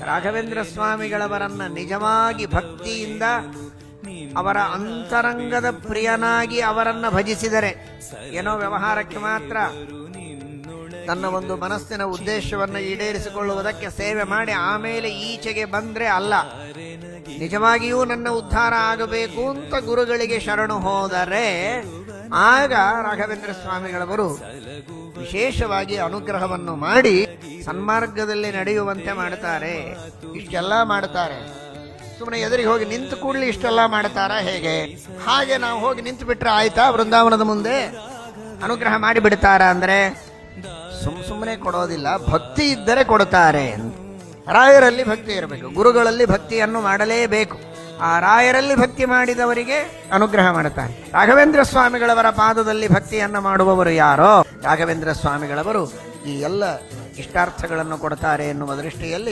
ರಾಘವೇಂದ್ರ ಸ್ವಾಮಿಗಳವರನ್ನ ನಿಜವಾಗಿ ಭಕ್ತಿಯಿಂದ ಅವರ ಅಂತರಂಗದ ಪ್ರಿಯನಾಗಿ ಅವರನ್ನ ಭಜಿಸಿದರೆ, ಏನೋ ವ್ಯವಹಾರಕ್ಕೆ ಮಾತ್ರ ತನ್ನ ಒಂದು ಮನಸ್ಸಿನ ಉದ್ದೇಶವನ್ನು ಈಡೇರಿಸಿಕೊಳ್ಳುವುದಕ್ಕೆ ಸೇವೆ ಮಾಡಿ ಆಮೇಲೆ ಈಚೆಗೆ ಬಂದ್ರೆ ಅಲ್ಲ, ನಿಜವಾಗಿಯೂ ನನ್ನ ಉದ್ಧಾರ ಆಗಬೇಕು ಅಂತ ಗುರುಗಳಿಗೆ ಶರಣು ಹೋದರೆ ಆಗ ರಾಘವೇಂದ್ರ ಸ್ವಾಮಿಗಳವರು ವಿಶೇಷವಾಗಿ ಅನುಗ್ರಹವನ್ನು ಮಾಡಿ ಸನ್ಮಾರ್ಗದಲ್ಲಿ ನಡೆಯುವಂತೆ ಮಾಡುತ್ತಾರೆ. ಇಷ್ಟೆಲ್ಲ ಮಾಡುತ್ತಾರೆ. ಸುಮ್ಮನೆ ಎದುರಿಗೆ ಹೋಗಿ ನಿಂತು ಕೂಡಲೇ ಇಷ್ಟೆಲ್ಲ ಮಾಡ್ತಾರ ಹೇಗೆ? ಹಾಗೆ ನಾವು ಹೋಗಿ ನಿಂತು ಬಿಟ್ರೆ ಆಯ್ತಾ? ವೃಂದಾವನದ ಮುಂದೆ ಅನುಗ್ರಹ ಮಾಡಿ ಬಿಡ್ತಾರ ಅಂದ್ರೆ ಸುಮ್ಮನೆ ಕೊಡೋದಿಲ್ಲ, ಭಕ್ತಿ ಇದ್ದರೆ ಕೊಡುತ್ತಾರೆ. ರಾಯರಲ್ಲಿ ಭಕ್ತಿ ಇರಬೇಕು, ಗುರುಗಳಲ್ಲಿ ಭಕ್ತಿಯನ್ನು ಮಾಡಲೇಬೇಕು. ಆ ರಾಯರಲ್ಲಿ ಭಕ್ತಿ ಮಾಡಿದವರಿಗೆ ಅನುಗ್ರಹ ಮಾಡುತ್ತಾರೆ. ರಾಘವೇಂದ್ರ ಸ್ವಾಮಿಗಳವರ ಪಾದದಲ್ಲಿ ಭಕ್ತಿಯನ್ನು ಮಾಡುವವರು ಯಾರೋ ರಾಘವೇಂದ್ರ ಸ್ವಾಮಿಗಳವರು ಈ ಎಲ್ಲ ಇಷ್ಟಾರ್ಥಗಳನ್ನು ಕೊಡುತ್ತಾರೆ ಎನ್ನುವ ದೃಷ್ಟಿಯಲ್ಲಿ